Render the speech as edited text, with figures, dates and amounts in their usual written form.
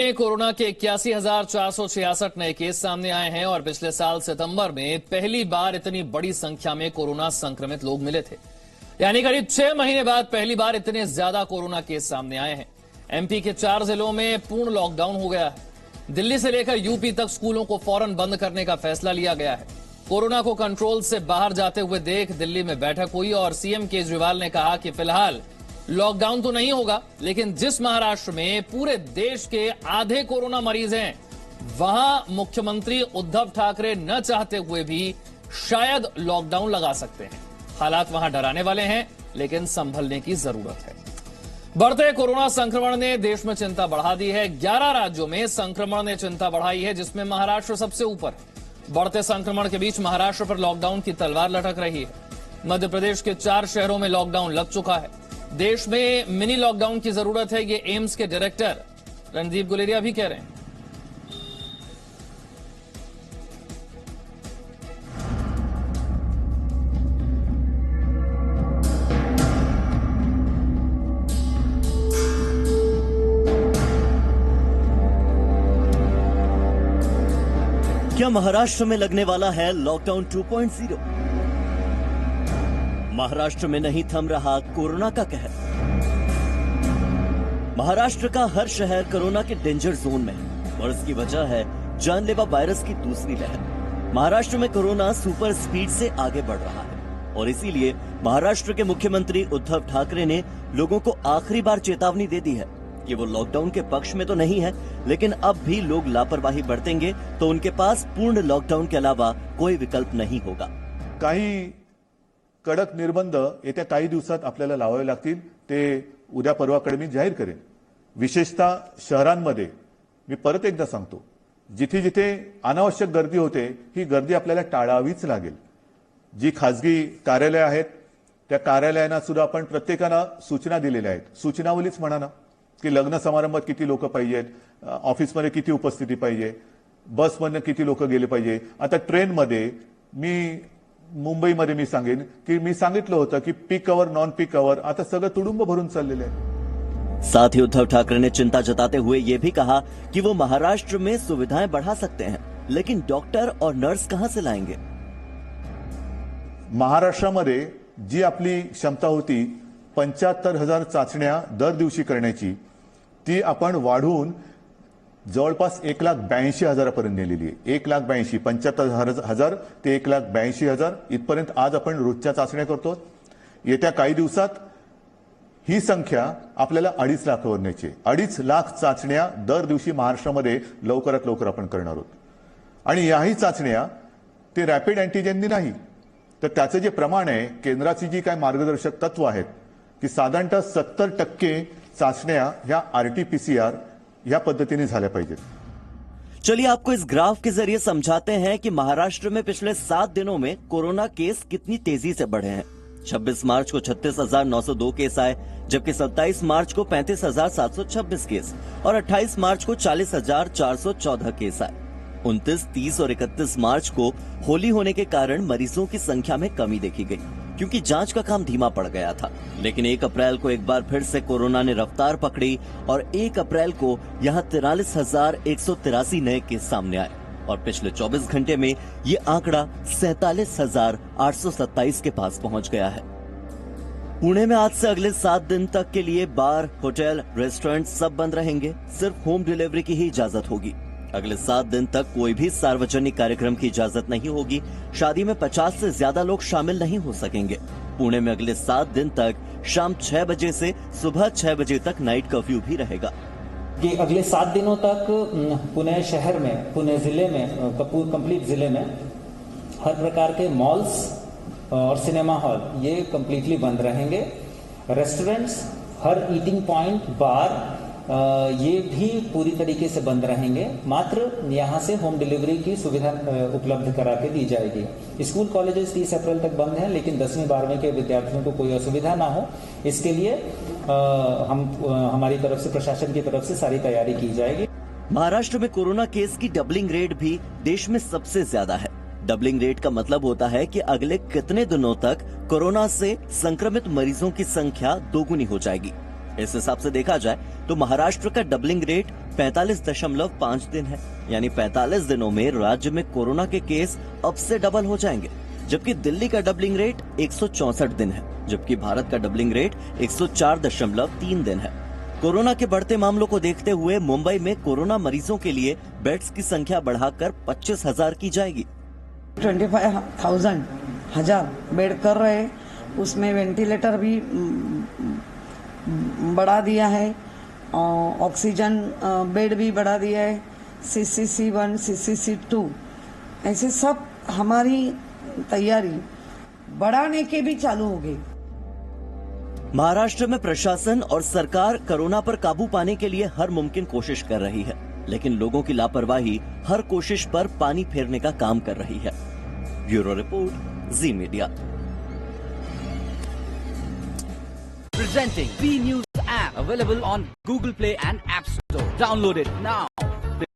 Corona के 81,466 नए case सामने आए हैं और पिछले साल सितंबर में पहली बार इतनी बड़ी संख्या में कोरोना संक्रमित लोग मिले थे। यानी करीब 6 महीने बाद पहली बार इतने ज्यादा कोरोना केस सामने आए हैं। एमपी के 4 जिलों में पूर्ण लॉकडाउन हो गया है। दिल्ली से लेकर यूपी तक स्कूलों को फौरन बंद करने का फैसला लिया गया है। कोरोना को कंट्रोल से बाहर जाते हुए देख दिल्ली में बैठक हुई और सीएम केजरीवाल ने कहा कि फिलहाल लॉकडाउन तो नहीं होगा, लेकिन जिस महाराष्ट्र में पूरे देश के आधे कोरोना मरीज हैं, वहां मुख्यमंत्री उद्धव ठाकरे न चाहते हुए भी शायद लॉकडाउन लगा सकते हैं। हालात वहां डराने वाले हैं, लेकिन संभलने की जरूरत है। बढ़ते कोरोना संक्रमण ने देश में चिंता बढ़ा दी है। 11 राज्यों में संक्रमण ने चिंता बढ़ाई है, जिसमें महाराष्ट्र सबसे ऊपर है। बढ़ते संक्रमण के बीच महाराष्ट्र पर लॉकडाउन की तलवार लटक रही है। मध्य प्रदेश के 4 शहरों में लॉकडाउन लग चुका है। देश में मिनी लॉकडाउन की जरूरत है, ये एम्स के डायरेक्टर रणदीप गुलेरिया भी कह रहे हैं। क्या महाराष्ट्र में लगने वाला है लॉकडाउन 2.0? महाराष्ट्र में नहीं थम रहा कोरोना का कहर। महाराष्ट्र का हर शहर कोरोना के डेंजर जोन में है और इसकी वजह है जानलेवा वायरस की दूसरी लहर। महाराष्ट्र में कोरोना सुपर स्पीड से आगे बढ़ रहा है और इसीलिए महाराष्ट्र के मुख्यमंत्री उद्धव ठाकरे ने लोगों को आखिरी बार चेतावनी दे दी है कि वो लॉकडाउन के पक्ष में तो नहीं है, लेकिन अब भी लोग लापरवाही बरतेंगे तो उनके पास पूर्ण लॉकडाउन के अलावा कोई विकल्प नहीं होगा। काही कडक निर्बंध येत्या काही दिवसात आपल्याला लावावे लागतील, ते उद्या परवाकडे मी जाहीर करेन। विशेषतः शहरांमध्ये मी परत एकदा सांगतो, जिथे जिथे अनावश्यक गर्दी होते ही गर्दी आपल्याला टाळावीच लागेल। जी खासगी कार्यालय आहेत त्या कार्यालयांना सुद्धा आपण प्रत्येकाला सूचना दिलेल्या आहेत। सूचनावलीच म्हणा ना की लग्न समारंभात किती लोक पाहिजेत, ऑफिसमध्ये किती उपस्थिती पाहिजे, बसमधनं किती लोक गेले पाहिजे। आता ट्रेनमध्ये मी मुंबईमध्ये मी सांगेन की मी सांगितलं होतं की peak hour non peak hour आता सगळं तुडुंब भरून चाललेलं आहे। साथ ही उद्धव ठाकरे ने चिंता जताते हुए ये भी कहा कि वो महाराष्ट्र में सुविधाएं बढ़ा सकते हैं, लेकिन डॉक्टर और नर्स कहां से लाएंगे? महाराष्ट्रामध्ये जी आपली क्षमता होती 75,000 चाचण्या दर दिवशी करण्याची, ती आपण वाढवून जवळपास 1,82,000 पर्यंत नेलेली आहे। 1,82,000 75,000 ते 1,82,000 इथपर्यंत आज आपण रोजच्या चाचण्या करतो। येत्या काही दिवसात ही संख्या आपल्याला 2.5 लाखावर न्यायची आहे। 2.5 लाख चाचण्या दर दिवशी महाराष्ट्रामध्ये लवकरात लवकर आपण करणार आहोत आणि याही चाचण्या ते रॅपिड अँटीजेननी नाही, तर त्याचं जे प्रमाण आहे, केंद्राची जी काय मार्गदर्शक तत्व आहेत की साधारणतः 70% चाचण्या ह्या आरटीपीसीआर या पद्धतीने झाल्या पाहिजेत। चलिए आपको इस ग्राफ के जरिए समझाते हैं कि महाराष्ट्र में पिछले 7 दिनों में कोरोना केस कितनी तेजी से बढ़े हैं। 26 मार्च को 36,902 केस आए, जबकि 27 मार्च को 35,726 केस और 28 मार्च को 40,414 केस आए। 29, 30 और 31 मार्च को होली होने के कारण मरीजों की संख्या में कमी देखी गई, क्योंकि जांच का काम धीमा पड़ गया था। लेकिन 1 अप्रैल को एक बार फिर से कोरोना ने रफ्तार पकड़ी और 1 अप्रैल को यहां 43,183 नए केस सामने आए और पिछले 24 घंटे में ये आंकड़ा 47,827 के पास पहुंच गया है। पुणे में आज से अगले 7 दिन तक के लिए बार, होटल, रेस्टोरेंट सब बंद रहेंगे। सिर्फ होम डिलीवरी की ही इजाजत होगी। अगले 7 दिन तक कोई भी सार्वजनिक कार्यक्रम की इजाजत नहीं होगी। शादी में 50 से ज्यादा लोग शामिल नहीं हो सकेंगे। पुणे में अगले 7 दिन तक शाम 6 बजे से सुबह 6 बजे तक नाइट कर्फ्यू भी रहेगा। कि अगले 7 दिनों तक पुणे शहर में, पुणे जिले में, कंप्लीट जिले में हर प्रकार के मॉल्स और सिनेमा हॉल ये कंप्लीटली बंद रहेंगे। रेस्टोरेंट्स, हर ईटिंग पॉइंट, बार ये भी पूरी तरीके से बंद रहेंगे। मात्र यहाँ से होम डिलीवरी की सुविधा उपलब्ध करा के दी जाएगी। स्कूल कॉलेजेस 30 अप्रैल तक बंद हैं, लेकिन 10वीं 12वीं के विद्यार्थियों को कोई असुविधा ना हो, इसके लिए हमारी तरफ से, प्रशासन की तरफ से सारी तैयारी की जाएगी। महाराष्ट्र में कोरोना केस की डबलिंग रेट भी देश में सबसे ज्यादा है। डबलिंग रेट का मतलब होता है कि अगले कितने दिनों तक कोरोना से संक्रमित मरीजों की संख्या दोगुनी हो जाएगी। इस हिसाब से देखा जाए तो महाराष्ट्र का डबलिंग रेट 45.5 दिन है, यानी 45 दिनों में राज्य में कोरोना के केस अब से डबल हो जाएंगे। जबकि दिल्ली का डबलिंग रेट 164 दिन है, जबकि भारत का डबलिंग रेट 104.3 दिन है। कोरोना के बढ़ते मामलों को देखते हुए मुंबई में कोरोना मरीजों के लिए बेड्स की संख्या बढ़ाकर 25,000 की जाएगी। 25,000 बेड कर रहे, उसमें वेंटिलेटर भी बढ़ा दिया है और ऑक्सीजन बेड भी बढ़ा दिया है, CCC1, CCC2, ऐसे सब हमारी तैयारी बढ़ाने के भी चालू हो गई। महाराष्ट्र में प्रशासन और सरकार कोरोना पर काबू पाने के लिए हर मुमकिन कोशिश कर रही है, लेकिन लोगों की लापरवाही हर कोशिश पर पानी फेरने का काम कर रही है। Bureau report, ji media. Presenting B News app available on Google Play and App Store. Download it now.